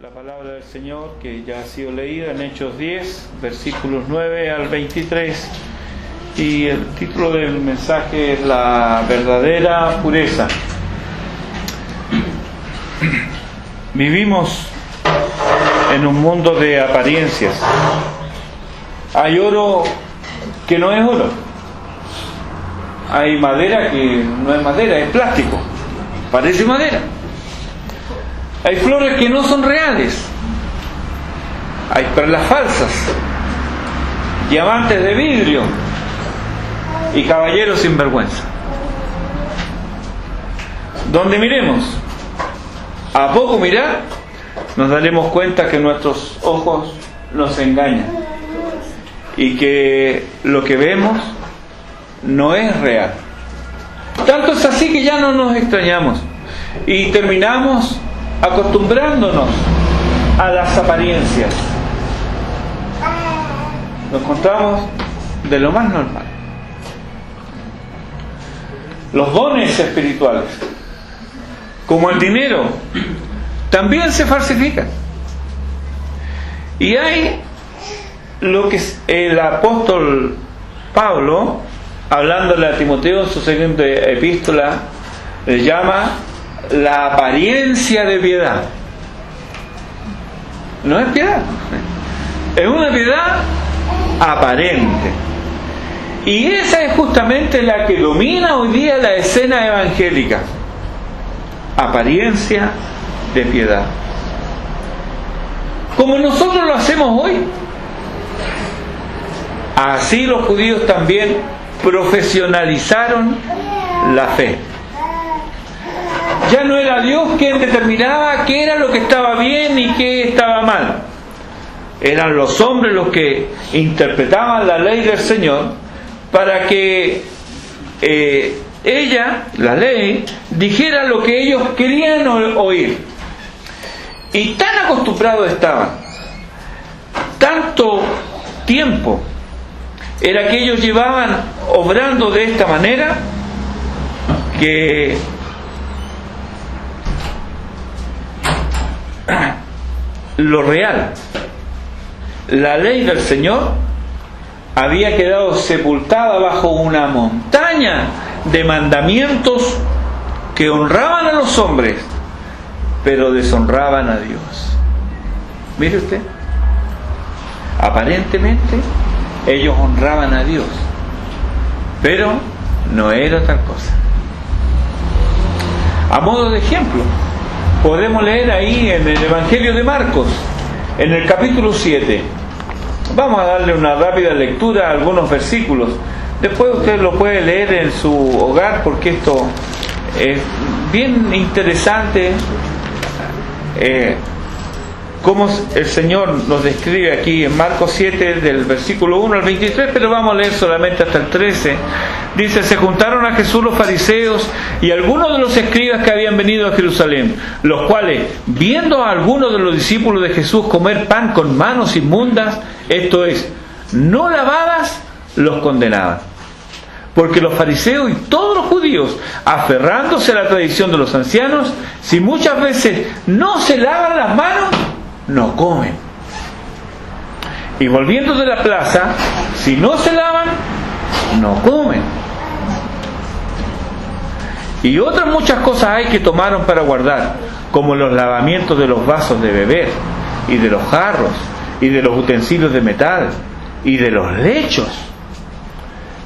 La palabra del Señor, que ya ha sido leída en Hechos 10, versículos 9 al 23, y el título del mensaje es La verdadera pureza. Vivimos en un mundo de apariencias. Hay oro que no es oro, hay madera que no es madera, es plástico, parece madera. Hay flores que no son reales, hay perlas falsas, diamantes de vidrio y caballeros sin vergüenza. Donde miremos, a poco mirar, nos daremos cuenta que nuestros ojos nos engañan y que lo que vemos no es real. Tanto es así que ya no nos extrañamos y terminamos acostumbrándonos a las apariencias. Nos encontramos de lo más normal. Los dones espirituales, como el dinero, también se falsifican. Y hay lo que el apóstol Pablo, hablándole a Timoteo en su segunda epístola, le llama la apariencia de piedad. No es piedad, es una piedad aparente. Y esa es justamente la que domina hoy día la escena evangélica. Apariencia de piedad. Como nosotros lo hacemos hoy, así los judíos también profesionalizaron la fe. Ya no era Dios quien determinaba qué era lo que estaba bien y qué estaba mal. Eran los hombres los que interpretaban la ley del Señor para que ella, la ley, dijera lo que ellos querían oír. Y tan acostumbrados estaban, tanto tiempo era que ellos llevaban obrando de esta manera, que lo real, la ley del Señor, había quedado sepultada bajo una montaña de mandamientos que honraban a los hombres, pero deshonraban a Dios. Mire usted, aparentemente ellos honraban a Dios, pero no era tal cosa. A modo de ejemplo, podemos leer ahí en el Evangelio de Marcos, en el capítulo 7. Vamos a darle una rápida lectura a algunos versículos. Después usted lo puede leer en su hogar, porque esto es bien interesante. Cómo el Señor nos describe aquí en Marcos 7 del versículo 1 al 23, pero vamos a leer solamente hasta el 13. Dice: se juntaron a Jesús los fariseos y algunos de los escribas que habían venido a Jerusalén, los cuales, viendo a algunos de los discípulos de Jesús comer pan con manos inmundas, esto es, no lavadas, los condenaban. Porque los fariseos y todos los judíos, aferrándose a la tradición de los ancianos, si muchas veces no se lavan las manos, no comen. Y volviendo de la plaza, si no se lavan, no comen. Y otras muchas cosas hay que tomaron para guardar, como los lavamientos de los vasos de beber, y de los jarros, y de los utensilios de metal, y de los lechos.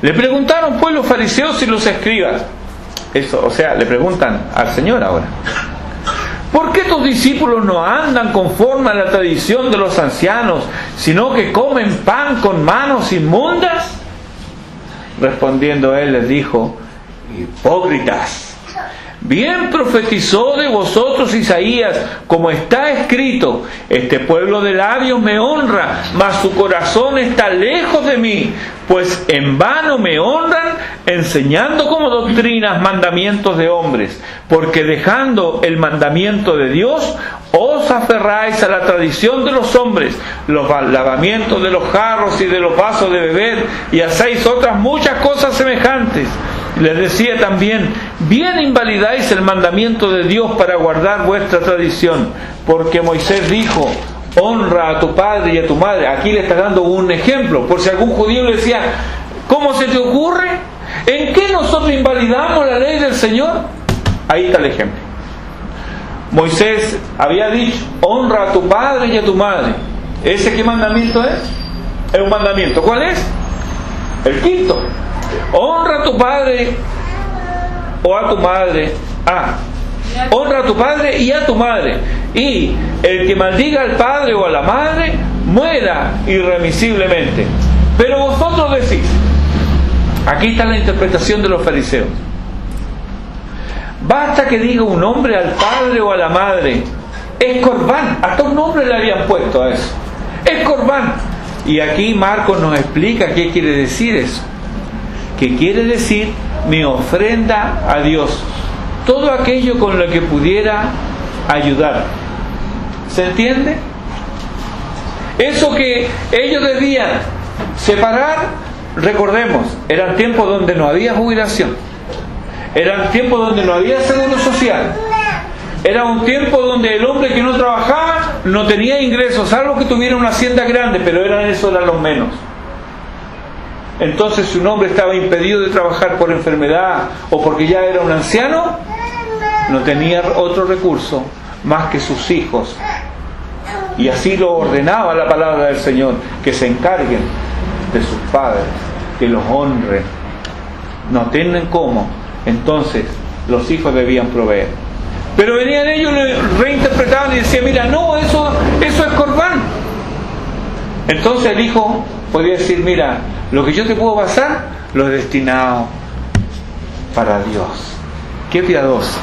Le preguntaron pues los fariseos y los escribas, eso, o sea, le preguntan al Señor ahora: ¿por qué tus discípulos no andan conforme a la tradición de los ancianos, sino que comen pan con manos inmundas? Respondiendo él les dijo: hipócritas, bien profetizó de vosotros Isaías, como está escrito: este pueblo de labios me honra, mas su corazón está lejos de mí, pues en vano me honran, enseñando como doctrinas mandamientos de hombres, porque dejando el mandamiento de Dios, os aferráis a la tradición de los hombres, los lavamientos de los jarros y de los vasos de beber, y hacéis otras muchas cosas semejantes. Les decía también: bien invalidáis el mandamiento de Dios para guardar vuestra tradición, porque Moisés dijo: honra a tu padre y a tu madre. Aquí le está dando un ejemplo, por si algún judío le decía: ¿cómo se te ocurre? ¿En qué nosotros invalidamos la ley del Señor? Ahí está el ejemplo. Moisés había dicho: honra a tu padre y a tu madre. ¿Ese qué mandamiento es? Es un mandamiento. ¿Cuál es? El quinto. Honra a tu padre o a tu madre. Honra a tu padre y a tu madre. Y el que maldiga al padre o a la madre muera irremisiblemente. Pero vosotros decís, aquí está la interpretación de los fariseos: basta que diga un hombre al padre o a la madre, es corbán. Hasta un nombre le habían puesto a eso: es corbán. Y aquí Marcos nos explica qué quiere decir eso. Que quiere decir mi ofrenda a Dios, todo aquello con lo que pudiera ayudar. ¿Se entiende? Eso que ellos debían separar, recordemos, eran tiempos donde no había jubilación, eran tiempos donde no había seguro social, era un tiempo donde el hombre que no trabajaba no tenía ingresos, salvo que tuviera una hacienda grande, pero eran los menos. Entonces, si un hombre estaba impedido de trabajar por enfermedad o porque ya era un anciano, no tenía otro recurso más que sus hijos. Y así lo ordenaba la palabra del Señor: que se encarguen de sus padres, que los honren. No tienen cómo. Entonces, los hijos debían proveer. Pero venían ellos, lo reinterpretaban y decían: mira, no, eso es corbán. Entonces el hijo podía decir: mira, lo que yo te puedo pasar lo he destinado para Dios. Qué piadoso.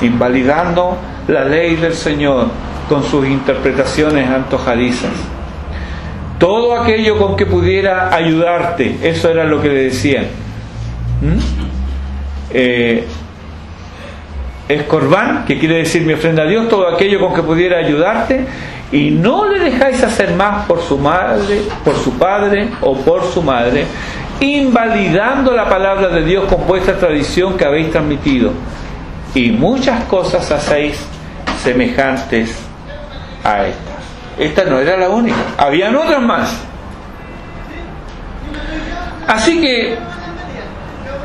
Invalidando la ley del Señor con sus interpretaciones antojadizas. Todo aquello con que pudiera ayudarte, eso era lo que le decían. Es corbán, que quiere decir mi ofrenda a Dios, todo aquello con que pudiera ayudarte, y no le dejáis hacer más por su madre, por su padre o por su madre, invalidando la palabra de Dios con vuestra tradición que habéis transmitido, y muchas cosas hacéis semejantes a estas. Esta no era la única, habían otras más. Así que,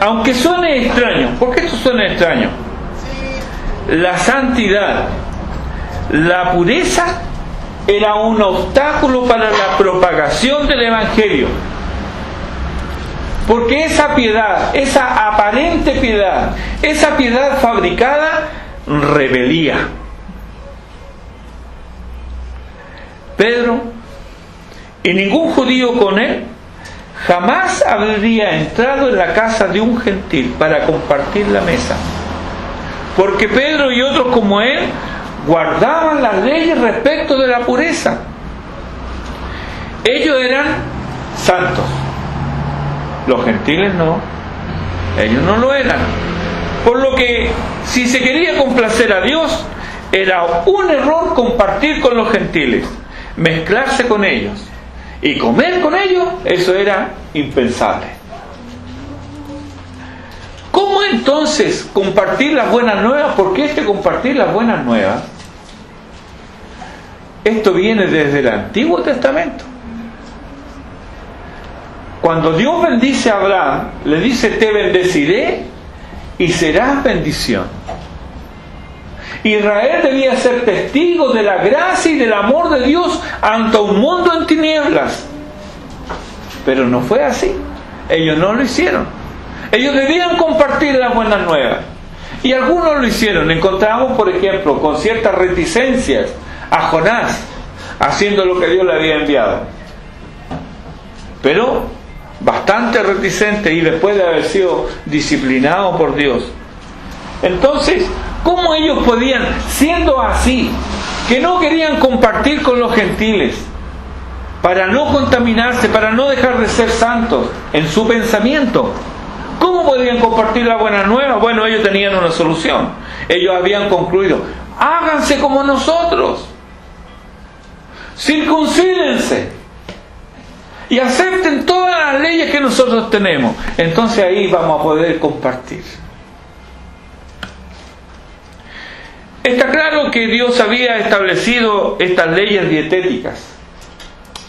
aunque suene extraño, ¿por qué esto suena extraño? La santidad, la pureza era un obstáculo para la propagación del Evangelio, porque esa piedad, esa aparente piedad, esa piedad fabricada, rebelía. Pedro y ningún judío con él jamás habría entrado en la casa de un gentil para compartir la mesa, porque Pedro y otros como él guardaban las leyes respecto de la pureza. Ellos eran santos, los gentiles no, ellos no lo eran. Por lo que, si se quería complacer a Dios, era un error compartir con los gentiles, mezclarse con ellos y comer con ellos. Eso era impensable. ¿Cómo entonces compartir las buenas nuevas? ¿Por qué compartir las buenas nuevas? Esto viene desde el Antiguo Testamento. Cuando Dios bendice a Abraham, le dice: te bendeciré y serás bendición. Israel debía ser testigo de la gracia y del amor de Dios ante un mundo en tinieblas. Pero no fue así. Ellos no lo hicieron. Ellos debían compartir las buenas nuevas. Y algunos lo hicieron. Encontramos, por ejemplo, con ciertas reticencias a Jonás haciendo lo que Dios le había enviado. Pero bastante reticente, y después de haber sido disciplinado por Dios. Entonces, ¿cómo ellos podían, siendo así, que no querían compartir con los gentiles, para no contaminarse, para no dejar de ser santos en su pensamiento? ¿Cómo podían compartir la buena nueva? Bueno, ellos tenían una solución. Ellos habían concluido: háganse como nosotros, circuncídense y acepten todas las leyes que nosotros tenemos. Entonces ahí vamos a poder compartir. Está claro que Dios había establecido estas leyes dietéticas,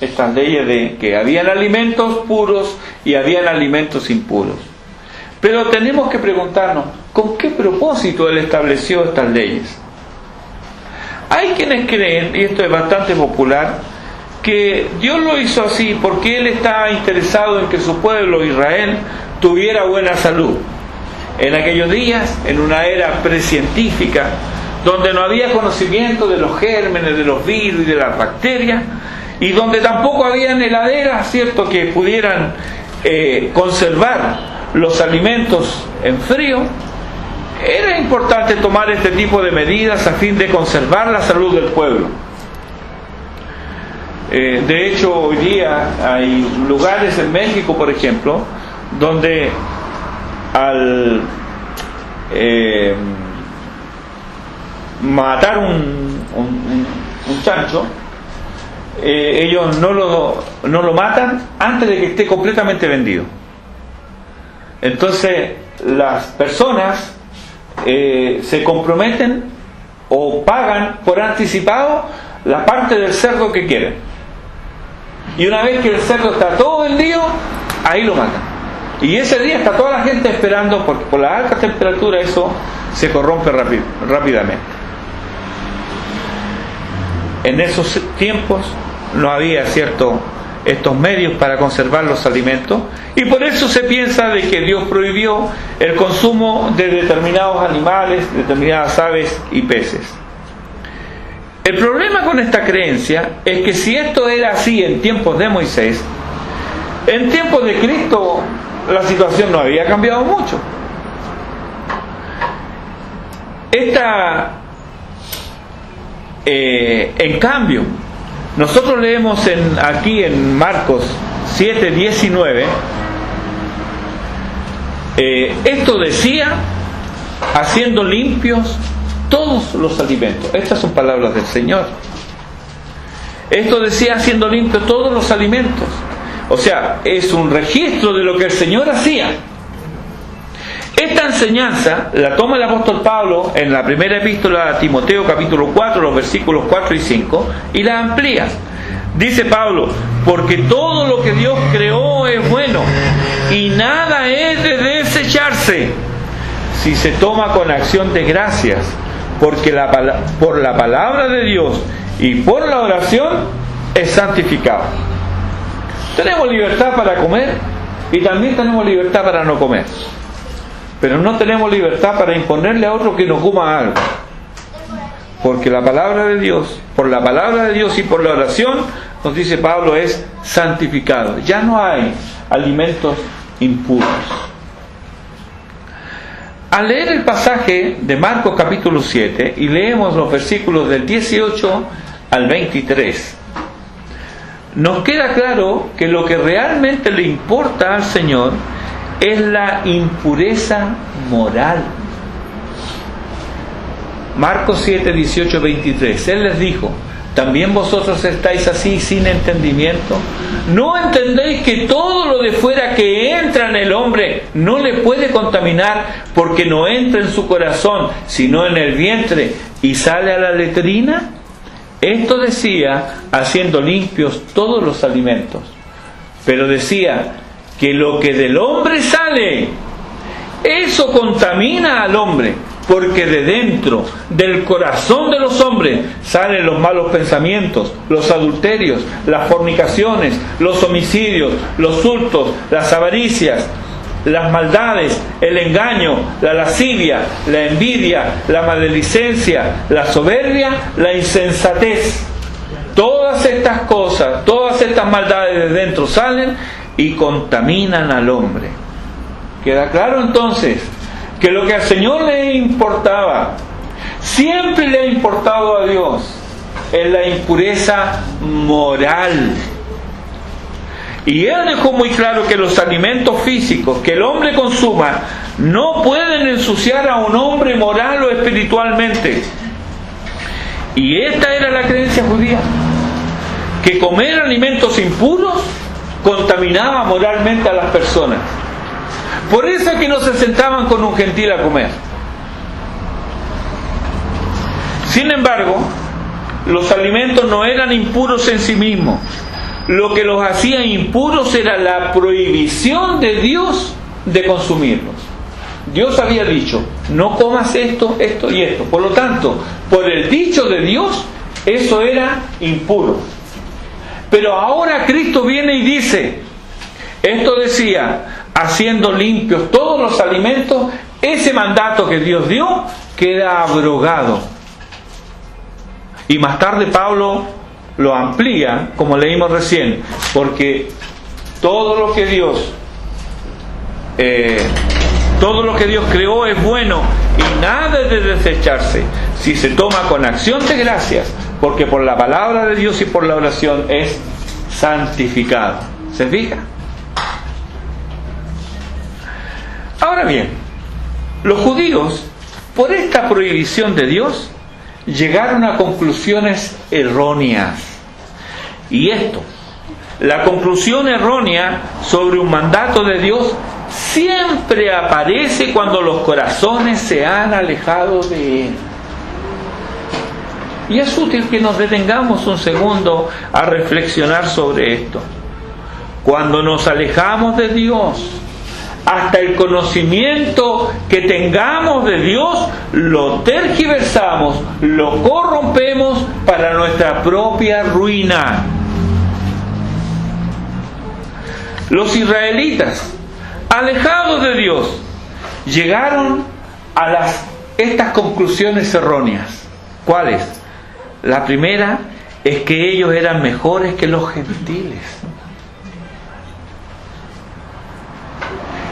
estas leyes de que habían alimentos puros y habían alimentos impuros. Pero tenemos que preguntarnos, ¿con qué propósito Él estableció estas leyes? Hay quienes creen, y esto es bastante popular, que Dios lo hizo así porque Él estaba interesado en que su pueblo Israel tuviera buena salud. En aquellos días, en una era precientífica, donde no había conocimiento de los gérmenes, de los virus y de las bacterias, y donde tampoco habían heladeras, ¿cierto?, que pudieran conservar los alimentos en frío, era importante tomar este tipo de medidas a fin de conservar la salud del pueblo. De hecho, hoy día hay lugares en México, por ejemplo, donde al matar un chancho, ellos no lo matan antes de que esté completamente vendido. Entonces las personas se comprometen o pagan por anticipado la parte del cerdo que quieren, y una vez que el cerdo está todo vendido, ahí lo matan, y ese día está toda la gente esperando, porque por la alta temperatura eso se corrompe rápidamente. En esos tiempos no había estos medios para conservar los alimentos, y por eso se piensa de que Dios prohibió el consumo de determinados animales, determinadas aves y peces. El problema con esta creencia es que si esto era así en tiempos de Moisés, en tiempos de Cristo la situación no había cambiado mucho. En cambio, nosotros leemos aquí en Marcos 7:19, esto decía, haciendo limpios todos los alimentos. Estas son palabras del Señor. Esto decía, haciendo limpios todos los alimentos. O sea, es un registro de lo que el Señor hacía. Esta enseñanza la toma el apóstol Pablo en la primera epístola a Timoteo, capítulo 4, los versículos 4 y 5, y la amplía. Dice Pablo: porque todo lo que Dios creó es bueno, y nada es de desecharse si se toma con acción de gracias, porque por la palabra de Dios y por la oración es santificado. Tenemos libertad para comer y también tenemos libertad para no comer, pero no tenemos libertad para imponerle a otro que no coma algo, porque la palabra de Dios, por la palabra de Dios y por la oración, nos dice Pablo, es santificado. Ya no hay alimentos impuros. Al leer el pasaje de Marcos capítulo 7 y leemos los versículos del 18 al 23, nos queda claro que lo que realmente le importa al Señor es la impureza moral. Marcos 7, 18, 23. Él les dijo: ¿también vosotros estáis así sin entendimiento? ¿No entendéis que todo lo de fuera que entra en el hombre no le puede contaminar, porque no entra en su corazón, sino en el vientre, y sale a la letrina? Esto decía, haciendo limpios todos los alimentos. Pero decía que lo que del hombre sale, eso contamina al hombre, porque de dentro, del corazón de los hombres, salen los malos pensamientos, los adulterios, las fornicaciones, los homicidios, los hurtos, las avaricias, las maldades, el engaño, la lascivia, la envidia, la maledicencia, la soberbia, la insensatez. Todas estas cosas, todas estas maldades de dentro salen y contaminan al hombre. ¿Queda claro entonces que lo que al Señor le importaba, siempre le ha importado a Dios, es la impureza moral? Y Él dejó muy claro que los alimentos físicos que el hombre consuma no pueden ensuciar a un hombre moral o espiritualmente. Y esta era la creencia judía, que comer alimentos impuros contaminaba moralmente a las personas. Por eso es que no se sentaban con un gentil a comer. Sin embargo, los alimentos no eran impuros en sí mismos. Lo que los hacía impuros era la prohibición de Dios de consumirlos. Dios había dicho, no comas esto, esto y esto. Por lo tanto, por el dicho de Dios, eso era impuro. Pero ahora Cristo viene y dice, esto decía, haciendo limpios todos los alimentos, ese mandato que Dios dio queda abrogado. Y más tarde Pablo lo amplía, como leímos recién, porque todo lo que Dios creó es bueno y nada es de desecharse si se toma con acción de gracias, porque por la palabra de Dios y por la oración es santificado. ¿Se fija? Ahora bien, los judíos, por esta prohibición de Dios, llegaron a conclusiones erróneas. Y esto, la conclusión errónea sobre un mandato de Dios, siempre aparece cuando los corazones se han alejado de Él. Y es útil que nos detengamos un segundo a reflexionar sobre esto. Cuando nos alejamos de Dios, hasta el conocimiento que tengamos de Dios, lo tergiversamos, lo corrompemos para nuestra propia ruina. Los israelitas, alejados de Dios, llegaron a estas conclusiones erróneas. ¿Cuáles? La primera es que ellos eran mejores que los gentiles.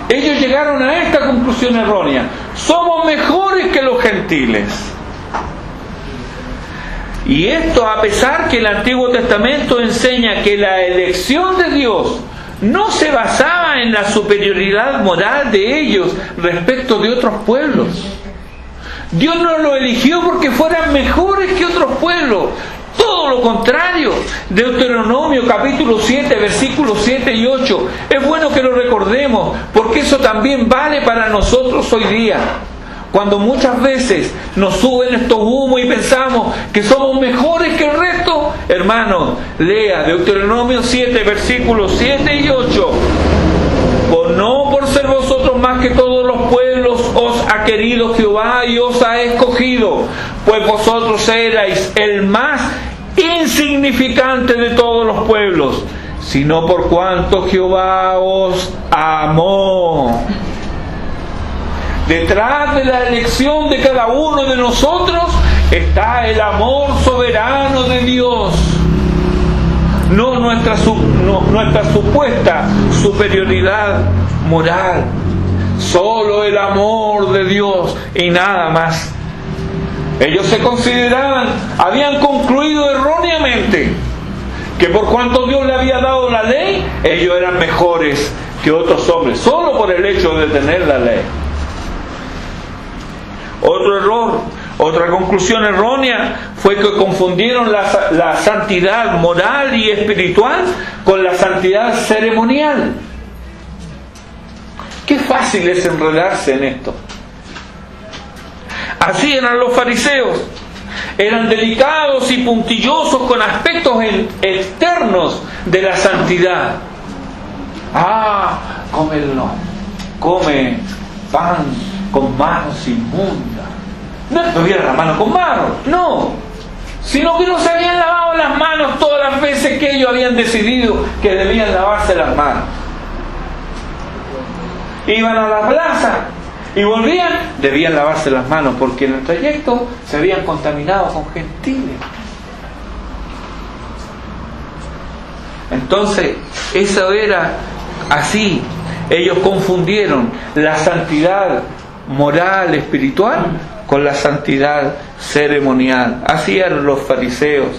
Ellos llegaron a esta conclusión errónea: somos mejores que los gentiles. Y esto a pesar que el Antiguo Testamento enseña que la elección de Dios no se basaba en la superioridad moral de ellos respecto de otros pueblos. Dios no lo eligió porque fueran mejores que otros pueblos. Todo lo contrario. Deuteronomio capítulo 7, versículos 7 y 8. Es bueno que lo recordemos, porque eso también vale para nosotros hoy día. Cuando muchas veces nos suben estos humos y pensamos que somos mejores que el resto, hermano, lea Deuteronomio 7, versículos 7 y 8. No por ser vosotros más que todos los pueblos os ha querido Jehová y os ha escogido, pues vosotros erais el más insignificante de todos los pueblos, sino por cuanto Jehová os amó. Detrás de la elección de cada uno de nosotros está el amor soberano de Dios, no nuestra supuesta superioridad moral. Solo el amor de Dios y nada más. Ellos se consideraban, habían concluido erróneamente que por cuanto Dios le había dado la ley, ellos eran mejores que otros hombres, solo por el hecho de tener la ley. Otro error, otra conclusión errónea fue que confundieron la santidad moral y espiritual con la santidad ceremonial. Qué fácil es enredarse en esto. Así eran los fariseos. Eran delicados y puntillosos con aspectos externos de la santidad. Come pan con manos inmundas. No es que tuviera las manos con manos, no. Sino que no se habían lavado las manos todas las veces que ellos habían decidido que debían lavarse las manos. Iban a la plaza y volvían, debían lavarse las manos porque en el trayecto se habían contaminado con gentiles. Entonces, eso era así. Ellos confundieron la santidad moral, espiritual, con la santidad ceremonial. Así eran los fariseos.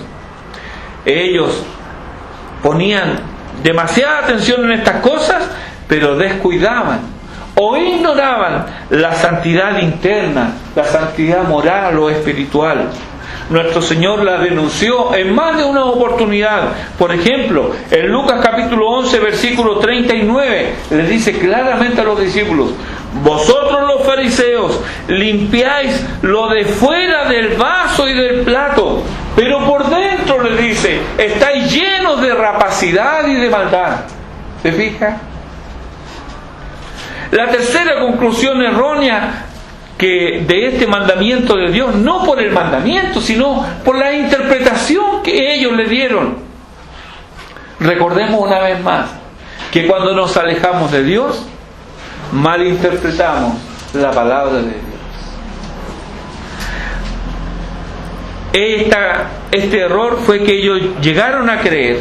Ellos ponían demasiada atención en estas cosas, pero descuidaban o ignoraban la santidad interna, la santidad moral o espiritual. Nuestro Señor la denunció en más de una oportunidad. Por ejemplo, en Lucas capítulo 11, versículo 39, les dice claramente a los discípulos: vosotros los fariseos limpiáis lo de fuera del vaso y del plato, pero por dentro, les dice, estáis llenos de rapacidad y de maldad. ¿Se fija? La tercera conclusión errónea que de este mandamiento de Dios, no por el mandamiento, sino por la interpretación que ellos le dieron. Recordemos una vez más que cuando nos alejamos de Dios, malinterpretamos la palabra de Dios. Este error fue que ellos llegaron a creer,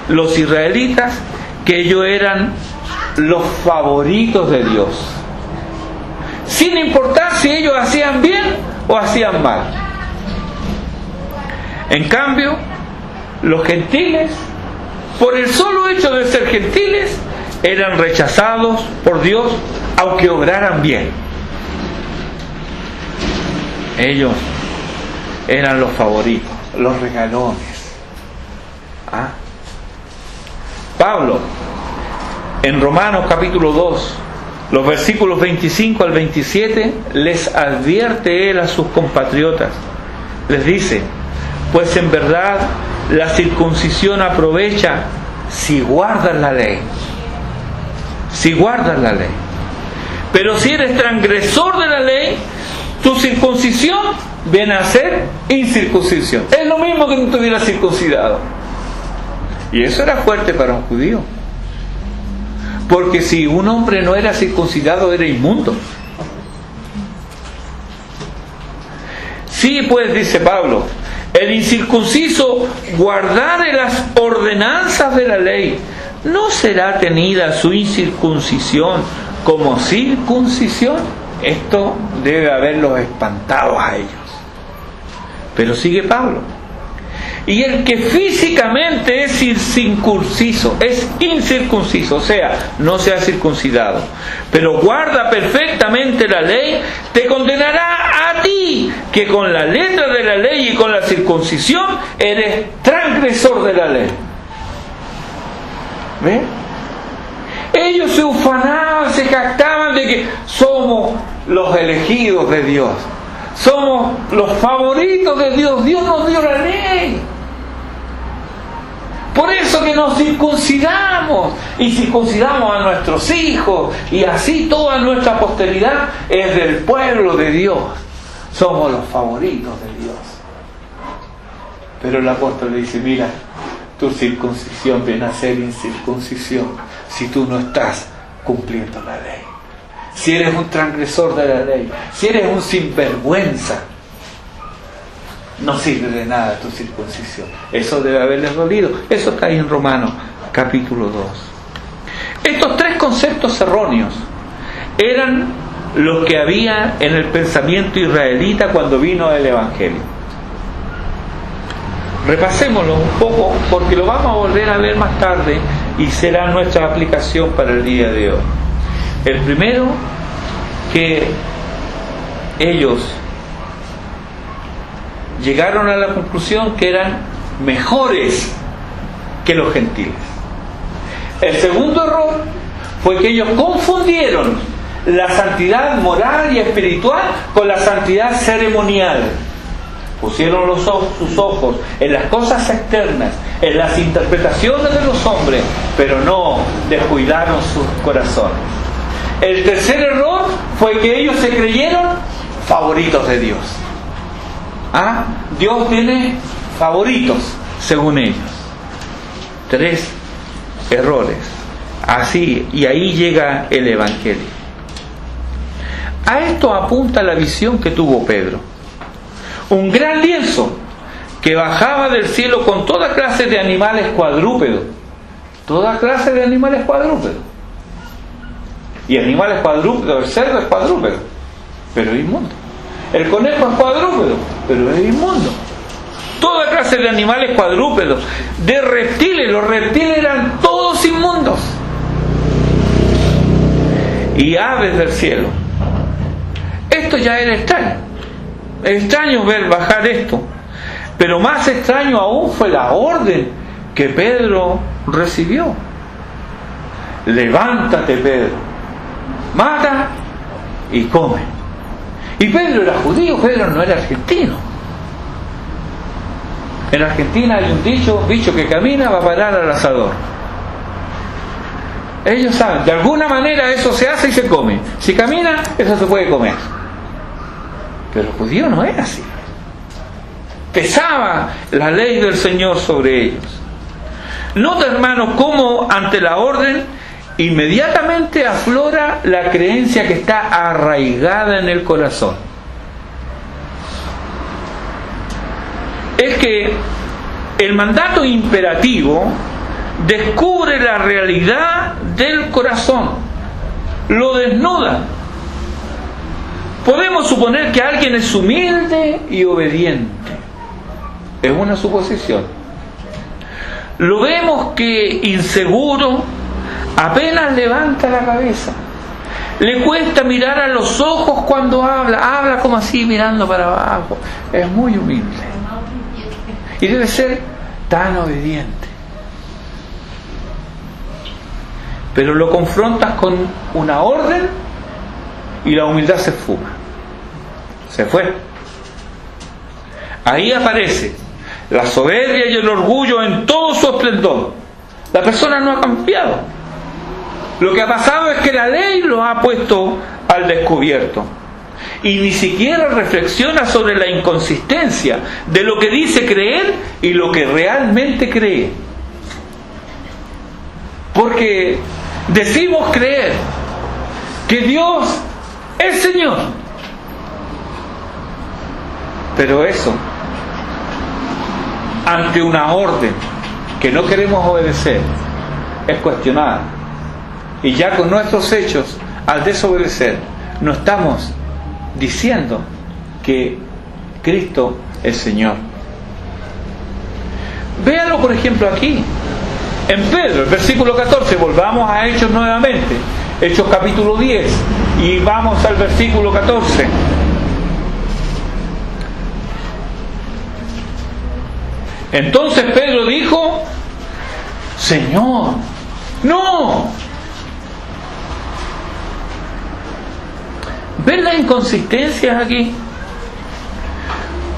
los israelitas, que ellos eran los favoritos de Dios, sin importar si ellos hacían bien o hacían mal. En cambio, los gentiles, por el solo hecho de ser gentiles, eran rechazados por Dios, aunque obraran bien. Ellos eran los favoritos, los regalones. Pablo, en Romanos capítulo 2, los versículos 25 al 27, les advierte él a sus compatriotas. Les dice: pues en verdad la circuncisión aprovecha si guardas la ley. Si guardas la ley. Pero si eres transgresor de la ley, tu circuncisión viene a ser incircuncisión. Es lo mismo que no te hubiera circuncidado. Y eso era fuerte para un judío. Porque si un hombre no era circuncidado, era inmundo. Sí, pues, dice Pablo, el incircunciso guardare las ordenanzas de la ley, ¿no será tenida su incircuncisión como circuncisión? Esto debe haberlos espantado a ellos. Pero sigue Pablo: y el que físicamente es incircunciso, o sea, no se ha circuncidado, pero guarda perfectamente la ley, te condenará a ti, que con la letra de la ley y con la circuncisión eres transgresor de la ley. ¿Ven? Ellos se ufanaban, se jactaban de que somos los elegidos de Dios, somos los favoritos de Dios. Dios nos dio la ley. Por eso que nos circuncidamos, y circuncidamos a nuestros hijos, y así toda nuestra posteridad es del pueblo de Dios. Somos los favoritos de Dios. Pero el apóstol le dice: mira, tu circuncisión viene a ser incircuncisión si tú no estás cumpliendo la ley. Si eres un transgresor de la ley, si eres un sinvergüenza, no sirve de nada tu circuncisión. Eso debe haberles dolido. Eso está ahí en Romanos capítulo 2. Estos tres conceptos erróneos eran los que había en el pensamiento israelita cuando vino el Evangelio. Repasémoslo un poco, porque lo vamos a volver a ver más tarde y será nuestra aplicación para el día de hoy. El primero, que ellos llegaron a la conclusión que eran mejores que los gentiles. El segundo error fue que ellos confundieron la santidad moral y espiritual con la santidad ceremonial. Pusieron sus ojos en las cosas externas, en las interpretaciones de los hombres, pero no descuidaron sus corazones. El tercer error fue que ellos se creyeron favoritos de Dios. Dios tiene favoritos, según ellos. 3 errores. Así, y ahí llega el Evangelio. A esto apunta la visión que tuvo Pedro. Un gran lienzo que bajaba del cielo con toda clase de animales cuadrúpedos. Toda clase de animales cuadrúpedos. Y animales cuadrúpedos, el cerdo es cuadrúpedo, pero es inmundo. El conejo es cuadrúpedo, pero es inmundo. Toda clase de animales cuadrúpedos, de reptiles, los reptiles eran todos inmundos. Y aves del cielo. Esto ya era extraño. Es extraño ver bajar esto, pero más extraño aún fue la orden que Pedro recibió. Levántate, Pedro, mata y come. Y Pedro era judío, Pedro no era argentino. En Argentina hay un bicho que camina va a parar al asador. Ellos saben, de alguna manera eso se hace y se come. Si camina, eso se puede comer. Pero el judío no era así. Pesaba la ley del Señor sobre ellos. Nota, hermanos, cómo ante la orden inmediatamente aflora la creencia que está arraigada en el corazón. Es que el mandato imperativo descubre la realidad del corazón, lo desnuda. Podemos suponer que alguien es humilde y obediente. Es una suposición. Lo vemos que inseguro, apenas levanta la cabeza. Le cuesta mirar a los ojos cuando habla como así mirando para abajo. Es muy humilde. Y debe ser tan obediente. Pero lo confrontas con una orden y la humildad se fuma. Se fue. Ahí aparece la soberbia y el orgullo en todo su esplendor. La persona no ha cambiado. Lo que ha pasado es que la ley lo ha puesto al descubierto. Y ni siquiera reflexiona sobre la inconsistencia de lo que dice creer y lo que realmente cree. Porque decimos creer que Dios es Señor. Pero eso, ante una orden que no queremos obedecer, es cuestionada. Y ya con nuestros hechos, al desobedecer, no estamos diciendo que Cristo es Señor. Véalo, por ejemplo, aquí en Pedro, el versículo 14. Volvamos a Hechos nuevamente, Hechos capítulo 10, y vamos al versículo 14. Entonces Pedro dijo: Señor, no. ¿Ven las inconsistencias aquí?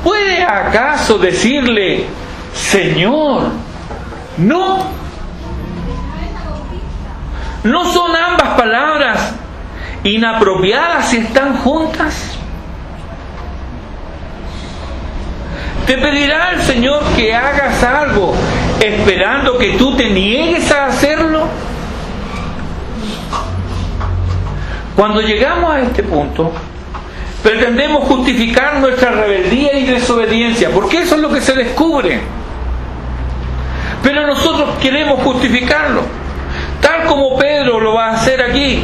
¿Puede acaso decirle Señor, no? ¿No son ambas palabras inapropiadas si están juntas? ¿Te pedirá el Señor que hagas algo esperando que tú te niegues a hacerlo? Cuando llegamos a este punto, pretendemos justificar nuestra rebeldía y desobediencia, porque eso es lo que se descubre. Pero nosotros queremos justificarlo, tal como Pedro lo va a hacer aquí.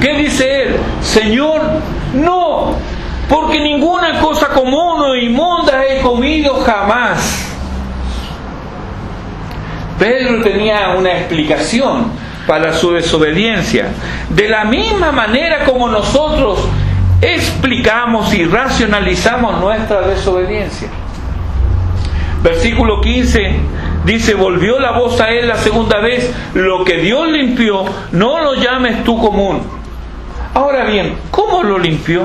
¿Qué dice él? Señor, no, porque ninguna cosa común o inmunda he comido jamás. Pedro tenía una explicación para su desobediencia, de la misma manera como nosotros explicamos y racionalizamos nuestra desobediencia. Versículo 15 dice: volvió la voz a él la segunda vez, lo que Dios limpió, no lo llames tú común. Ahora bien, ¿cómo lo limpió?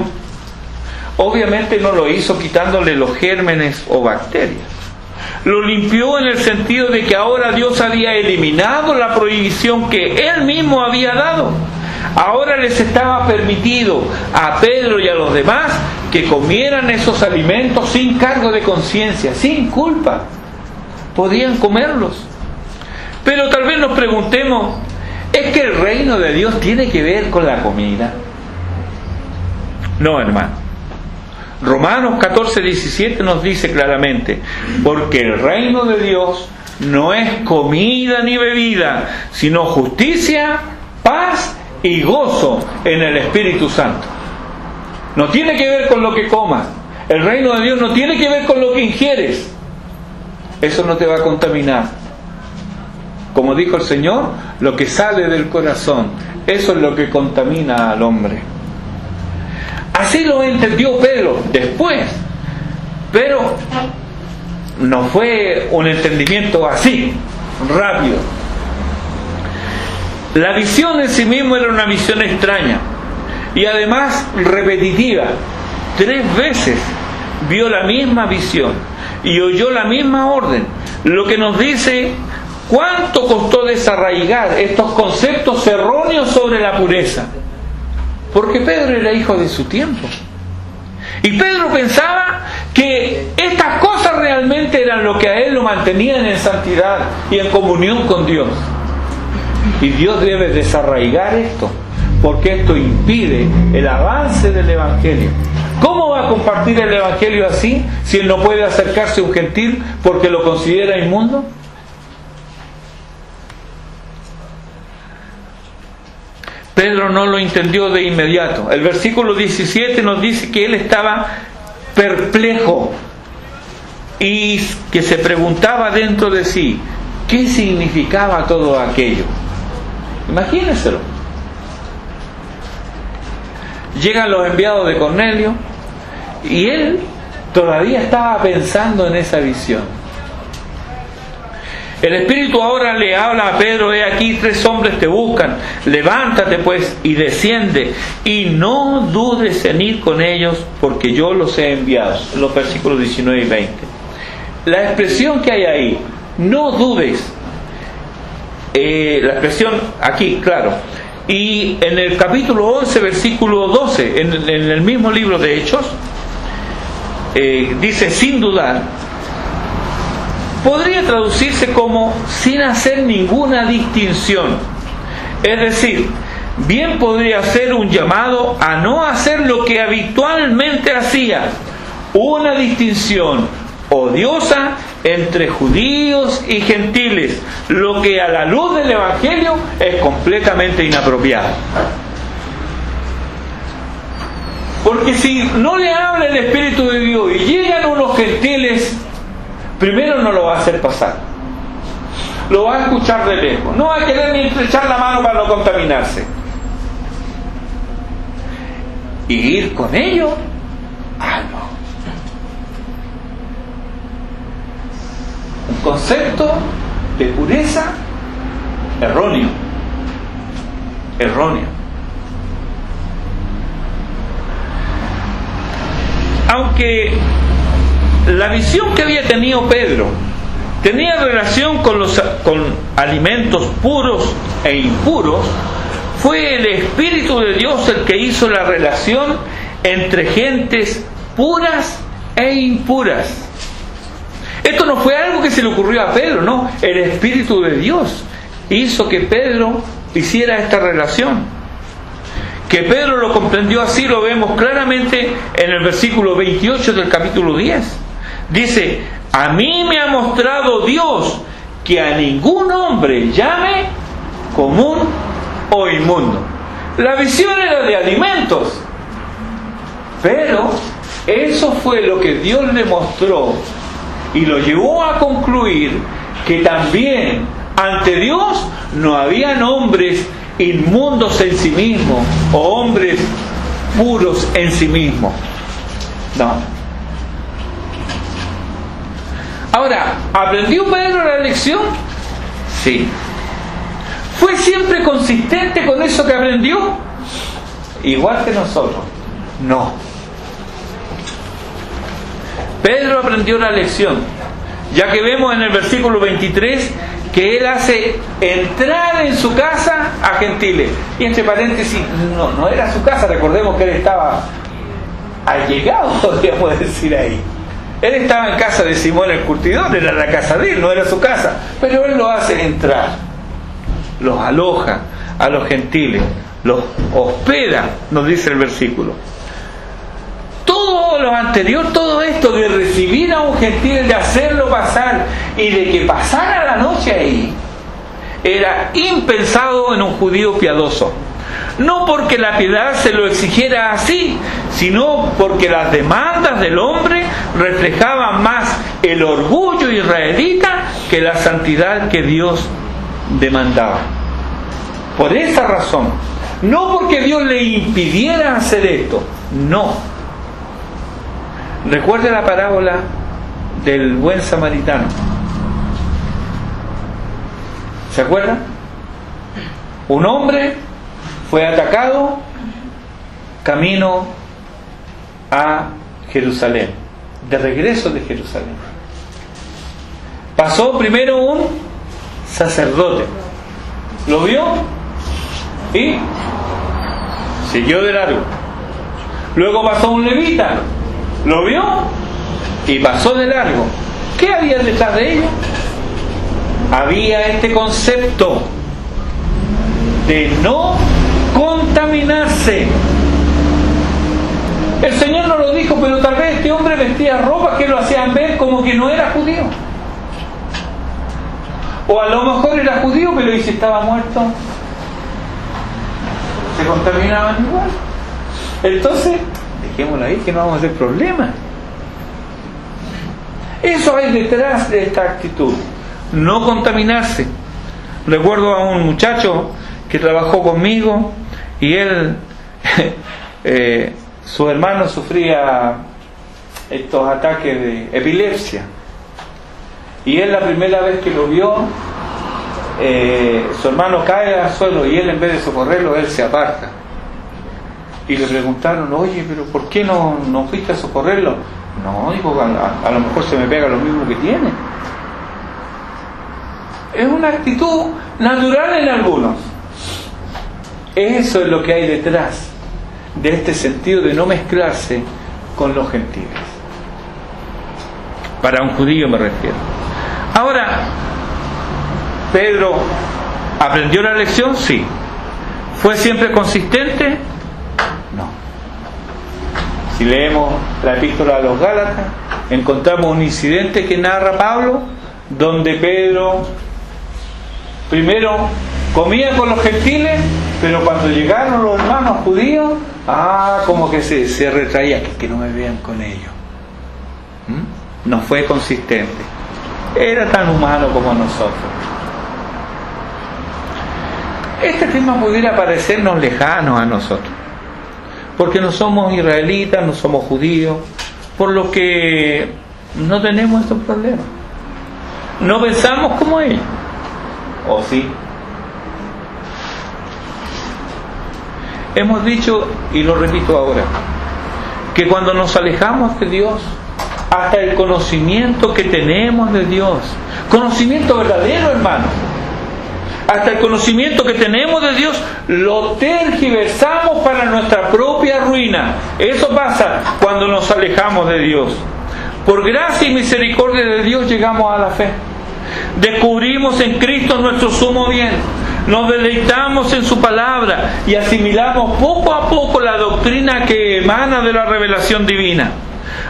Obviamente no lo hizo quitándole los gérmenes o bacterias. Lo limpió en el sentido de que ahora Dios había eliminado la prohibición que Él mismo había dado. Ahora les estaba permitido a Pedro y a los demás que comieran esos alimentos sin cargo de conciencia, sin culpa. Podían comerlos. Pero tal vez nos preguntemos, ¿es que el reino de Dios tiene que ver con la comida? No, hermano. Romanos 14:17 nos dice claramente: porque el reino de Dios no es comida ni bebida, sino justicia, paz y gozo en el Espíritu Santo. No tiene que ver con lo que comas. El reino de Dios no tiene que ver con lo que ingieres. Eso no te va a contaminar. Como dijo el Señor, lo que sale del corazón, eso es lo que contamina al hombre. Así lo entendió Pedro después, pero no fue un entendimiento así, rápido. La visión en sí mismo era una visión extraña y además repetitiva. 3 veces vio la misma visión y oyó la misma orden, lo que nos dice cuánto costó desarraigar estos conceptos erróneos sobre la pureza, porque Pedro era hijo de su tiempo y Pedro pensaba que estas cosas realmente eran lo que a él lo mantenían en santidad y en comunión con Dios. Y Dios debe desarraigar esto, porque esto impide el avance del Evangelio. ¿Cómo va a compartir el Evangelio así si él no puede acercarse a un gentil porque lo considera inmundo? Pedro no lo entendió de inmediato. El versículo 17 nos dice que él estaba perplejo y que se preguntaba dentro de sí qué significaba todo aquello. Imagínenselo. Llegan los enviados de Cornelio y él todavía estaba pensando en esa visión. El Espíritu ahora le habla a Pedro: he aquí 3 hombres te buscan, levántate pues y desciende, y no dudes en ir con ellos, porque yo los he enviado. Los versículos 19 y 20. La expresión que hay ahí, no dudes, la expresión aquí, claro. Y en el capítulo 11, versículo 12, en el mismo libro de Hechos, dice sin dudar. Podría traducirse como sin hacer ninguna distinción. Es decir, bien podría ser un llamado a no hacer lo que habitualmente hacía, una distinción odiosa entre judíos y gentiles, lo que a la luz del Evangelio es completamente inapropiado. Porque si no le habla el Espíritu de Dios y llegan unos gentiles, primero no lo va a hacer pasar, lo va a escuchar de lejos, no va a querer ni estrechar la mano para no contaminarse, y ir con ellos, no. Un concepto de pureza erróneo. Aunque la visión que había tenido Pedro tenía relación con alimentos puros e impuros, fue el Espíritu de Dios el que hizo la relación entre gentes puras e impuras. Esto no fue algo que se le ocurrió a Pedro, no. El Espíritu de Dios hizo que Pedro hiciera esta relación. Que Pedro lo comprendió así lo vemos claramente en el versículo 28 del capítulo 10. Dice: a mí me ha mostrado Dios que a ningún hombre llame común o inmundo. La visión era de alimentos, pero eso fue lo que Dios le mostró y lo llevó a concluir que también ante Dios no habían hombres inmundos en sí mismos o hombres puros en sí mismos. No. Ahora, ¿aprendió Pedro la lección? Sí. ¿Fue siempre consistente con eso que aprendió? Igual que nosotros. No. Pedro aprendió la lección, ya que vemos en el versículo 23 que él hace entrar en su casa a gentiles. Y entre paréntesis, no era su casa, recordemos que él estaba allegado, podríamos decir ahí. Él estaba en casa de Simón el curtidor, era la casa de él, no era su casa. Pero él lo hace entrar, los aloja a los gentiles, los hospeda, nos dice el versículo. Todo lo anterior, todo esto de recibir a un gentil, de hacerlo pasar y de que pasara la noche ahí, era impensado en un judío piadoso. No porque la piedad se lo exigiera así, sino porque las demandas del hombre reflejaban más el orgullo israelita que la santidad que Dios demandaba. Por esa razón, no porque Dios le impidiera hacer esto, No. Recuerde la parábola del buen samaritano. ¿Se acuerdan? Un hombre fue atacado camino a Jerusalén, de regreso de Jerusalén. Pasó primero un sacerdote, lo vio y siguió de largo. Luego pasó un levita, lo vio y pasó de largo. ¿Qué había detrás de ellos? Había este concepto de no contaminarse. El Señor no lo dijo, pero tal vez este hombre vestía ropas que lo hacían ver como que no era judío. O a lo mejor era judío, pero ¿y si estaba muerto? Se contaminaban igual. Entonces, dejémoslo ahí, que no vamos a hacer problemas. Eso hay detrás de esta actitud, no contaminarse. Recuerdo a un muchacho que trabajó conmigo y él, su hermano sufría estos ataques de epilepsia. Y él, la primera vez que lo vio, su hermano cae al suelo y él, en vez de socorrerlo, él se aparta. Y le preguntaron, oye, pero ¿por qué no fuiste a socorrerlo? No, dijo, a lo mejor se me pega lo mismo que tiene. Es una actitud natural en algunos. Eso es lo que hay detrás de este sentido de no mezclarse con los gentiles. Para un judío me refiero. Ahora, ¿Pedro aprendió la lección? Sí. ¿Fue siempre consistente? No. Si leemos la epístola a los Gálatas, encontramos un incidente que narra Pablo, donde Pedro primero comía con los gentiles, pero cuando llegaron los hermanos judíos, como que se retraía, que no me vean con ellos. No fue consistente. Era tan humano como nosotros. Este tema pudiera parecernos lejano a nosotros, porque no somos israelitas, no somos judíos, por lo que no tenemos estos problemas. No pensamos como ellos. ¿O sí? Hemos dicho, y lo repito ahora, que cuando nos alejamos de Dios, hasta el conocimiento que tenemos de Dios, conocimiento verdadero, hermano, hasta el conocimiento que tenemos de Dios, lo tergiversamos para nuestra propia ruina. Eso pasa cuando nos alejamos de Dios. Por gracia y misericordia de Dios llegamos a la fe. Descubrimos en Cristo nuestro sumo bien. Nos deleitamos en su palabra y asimilamos poco a poco la doctrina que emana de la revelación divina.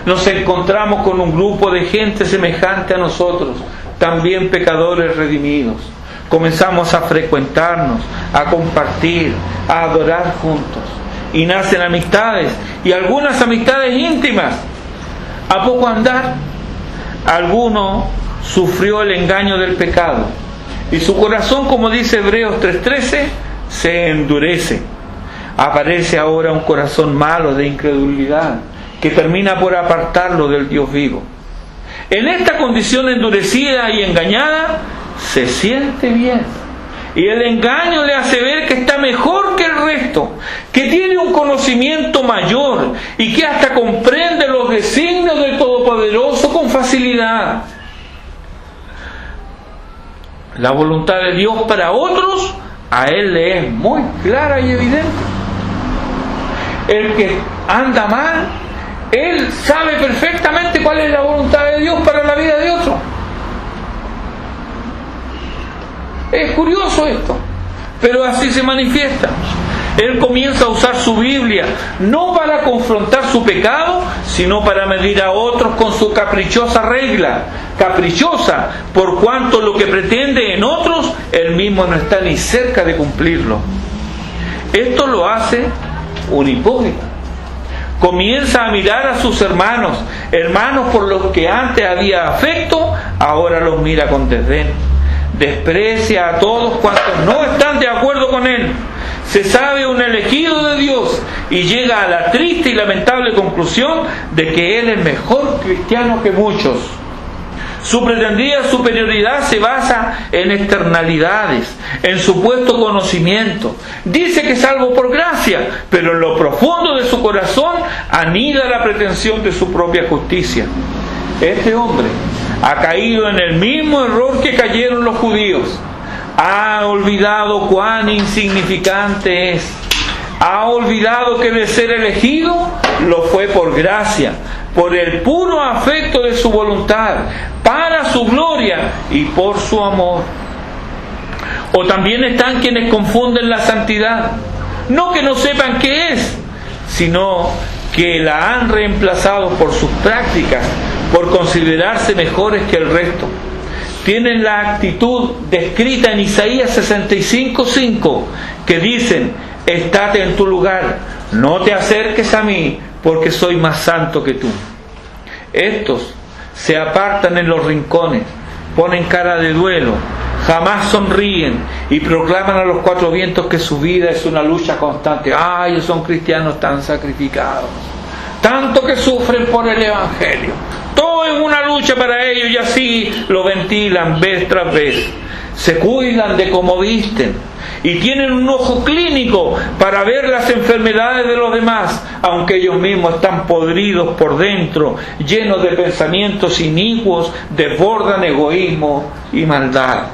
Nos encontramos con un grupo de gente semejante a nosotros, también pecadores redimidos. Comenzamos a frecuentarnos, a compartir, a adorar juntos. Y nacen amistades, y algunas amistades íntimas. A poco andar, alguno sufrió el engaño del pecado, y su corazón, como dice Hebreos 3:13, se endurece. Aparece ahora un corazón malo de incredulidad, que termina por apartarlo del Dios vivo. En esta condición endurecida y engañada, se siente bien, y el engaño le hace ver que está mejor que el resto, que tiene un conocimiento mayor y que hasta comprende los designios del Todopoderoso con facilidad. La voluntad de Dios para otros a él le es muy clara y evidente. El que anda mal, él sabe perfectamente cuál es la voluntad de Dios para la vida de otro. Es curioso esto, pero así se manifiesta. Él comienza a usar su Biblia no para confrontar su pecado, sino para medir a otros con su caprichosa regla. Caprichosa, por cuanto lo que pretende en otros, él mismo no está ni cerca de cumplirlo. Esto lo hace un hipócrita. Comienza a mirar a sus hermanos por los que antes había afecto, ahora los mira con desdén. Desprecia a todos cuantos no están de acuerdo con él. se sabe un elegido de Dios y llega a la triste y lamentable conclusión de que él es mejor cristiano que muchos. Su pretendida superioridad se basa en externalidades, en supuesto conocimiento. Dice que es salvo por gracia, pero en lo profundo de su corazón anida la pretensión de su propia justicia. Este hombre ha caído en el mismo error que cayeron los judíos. Ha olvidado cuán insignificante es. Ha olvidado que de ser elegido lo fue por gracia, por el puro afecto de su voluntad, para su gloria y por su amor. O también están quienes confunden la santidad, no que no sepan qué es, sino que la han reemplazado por sus prácticas, por considerarse mejores que el resto. Tienen la actitud descrita en Isaías 65:5, que dicen: estate en tu lugar, no te acerques a mí, porque soy más santo que tú. Estos se apartan en los rincones, ponen cara de duelo, jamás sonríen y proclaman a los cuatro vientos que su vida es una lucha constante. ¡Ay, son cristianos tan sacrificados! Tanto que sufren por el Evangelio. Todo es una lucha para ellos y así lo ventilan vez tras vez. Se cuidan de cómo visten y tienen un ojo clínico para ver las enfermedades de los demás, aunque ellos mismos están podridos por dentro, llenos de pensamientos inicuos, desbordan egoísmo y maldad.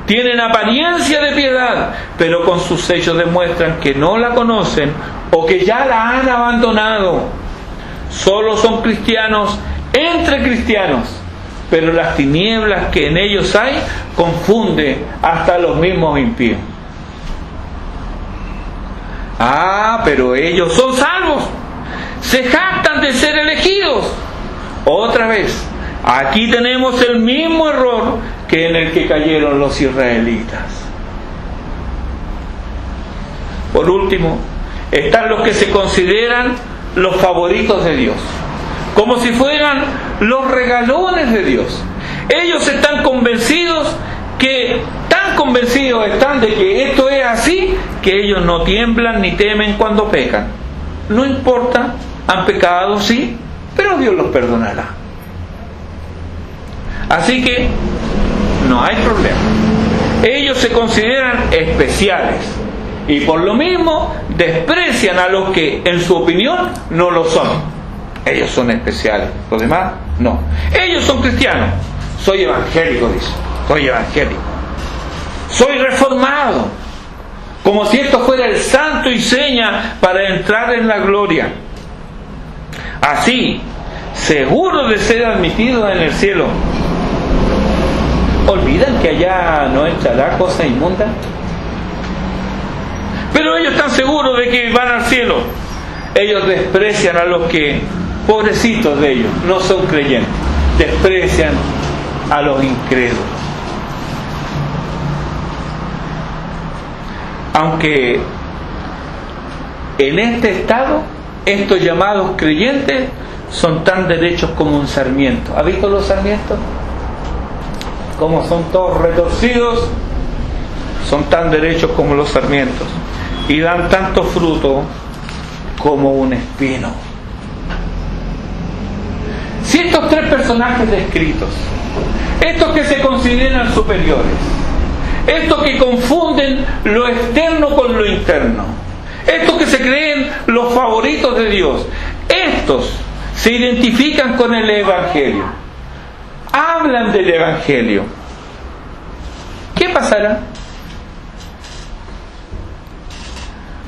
Tienen apariencia de piedad, pero con sus hechos demuestran que no la conocen o que ya la han abandonado. Solo son cristianos entre cristianos, pero las tinieblas que en ellos hay confunde hasta a los mismos impíos. Pero ellos son salvos, se jactan de ser elegidos. Otra vez, aquí tenemos el mismo error que en el que cayeron los israelitas. Por último, están los que se consideran los favoritos de Dios, como si fueran los regalones de Dios. Ellos están convencidos tan convencidos están de que esto es así, que ellos no tiemblan ni temen cuando pecan. No importa, han pecado, sí, pero Dios los perdonará. Así que no hay problema. Ellos se consideran especiales y por lo mismo desprecian a los que en su opinión no lo son. Ellos son especiales, los demás no. Ellos son cristianos. Soy evangélico, dice. Soy evangélico. Soy reformado. Como si esto fuera el santo y seña para entrar en la gloria. Así, seguro de ser admitidos en el cielo, ¿olvidan que allá no entrará cosa inmunda? Pero ellos están seguros de que van al cielo. Ellos desprecian a los que, pobrecitos de ellos, no son creyentes. Desprecian a los incrédulos. Aunque en este estado, estos llamados creyentes son tan derechos como un sarmiento. ¿Ha visto los sarmientos? Como son todos retorcidos, son tan derechos como los sarmientos y dan tanto fruto como un espino. Si estos tres personajes descritos, estos que se consideran superiores, estos que confunden lo externo con lo interno, estos que se creen los favoritos de Dios, estos se identifican con el Evangelio, hablan del Evangelio, ¿qué pasará?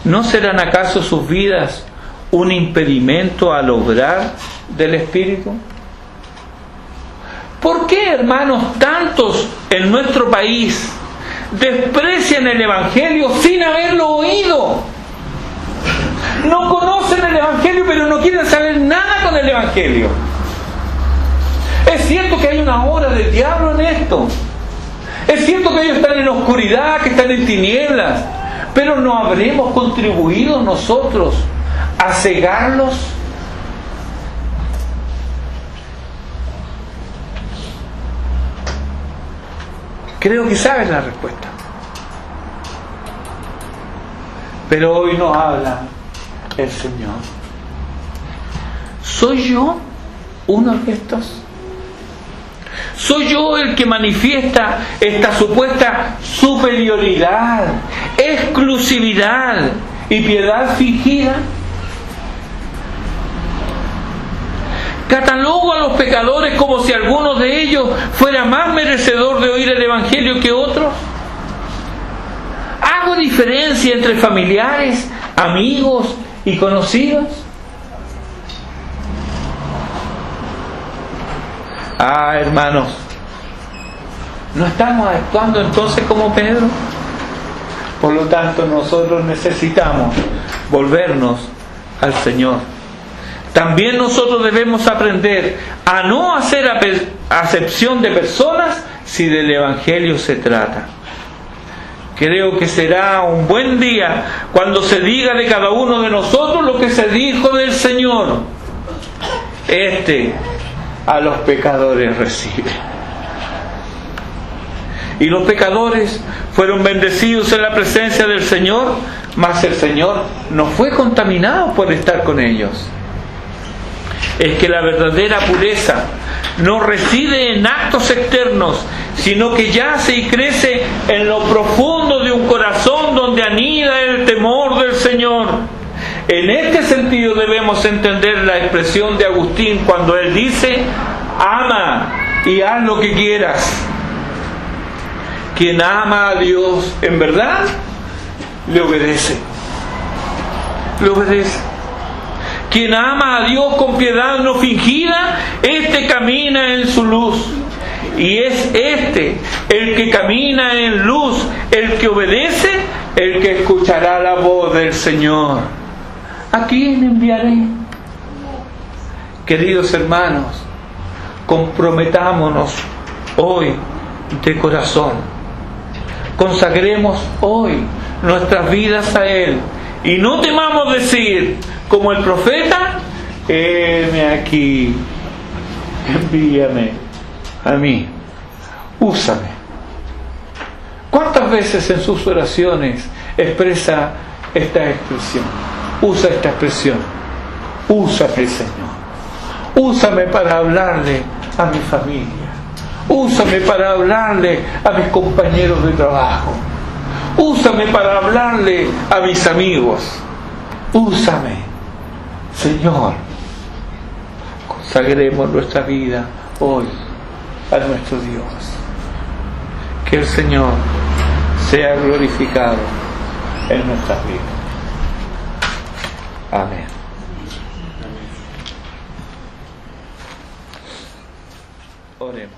¿No serán acaso sus vidas un impedimento al obrar del Espíritu? ¿Por qué, hermanos, tantos en nuestro país desprecian el Evangelio sin haberlo oído? No conocen el Evangelio, pero no quieren saber nada con el Evangelio. Es cierto que hay una obra del diablo en esto. Es cierto que ellos están en oscuridad, que están en tinieblas, pero ¿no habremos contribuido nosotros a cegarlos? Creo que sabes la respuesta. Pero hoy nos habla el Señor. ¿Soy yo uno de estos? ¿Soy yo el que manifiesta esta supuesta superioridad, exclusividad y piedad fingida? ¿Catalogo a los pecadores como si alguno de ellos fuera más merecedor de oír el Evangelio que otros? ¿Hago diferencia entre familiares, amigos y conocidos? Hermanos, ¿no estamos actuando entonces como Pedro? Por lo tanto, nosotros necesitamos volvernos al Señor. También nosotros debemos aprender a no hacer acepción de personas si del Evangelio se trata. Creo que será un buen día cuando se diga de cada uno de nosotros lo que se dijo del Señor. A los pecadores recibe. Y los pecadores fueron bendecidos en la presencia del Señor, mas el Señor no fue contaminado por estar con ellos. Es que la verdadera pureza no reside en actos externos, sino que yace y crece en lo profundo de un corazón donde anida el temor del Señor. En este sentido debemos entender la expresión de Agustín cuando él dice: ama y haz lo que quieras. Quien ama a Dios en verdad, le obedece. Le obedece. Quien ama a Dios con piedad no fingida, camina en su luz. Y es el que camina en luz, el que obedece, el que escuchará la voz del Señor. ¿A quién enviaré? Queridos hermanos, comprometámonos hoy de corazón. Consagremos hoy nuestras vidas a Él. Y no temamos decir, como el profeta: heme aquí, envíame a mí, úsame. ¿Cuántas veces en sus oraciones expresa esta expresión? Usa esta expresión: úsame, Señor. Úsame para hablarle a mi familia. Úsame para hablarle a mis compañeros de trabajo. Úsame para hablarle a mis amigos. Úsame, Señor. Consagremos nuestra vida hoy a nuestro Dios. Que el Señor sea glorificado en nuestras vidas. Amén. Oremos.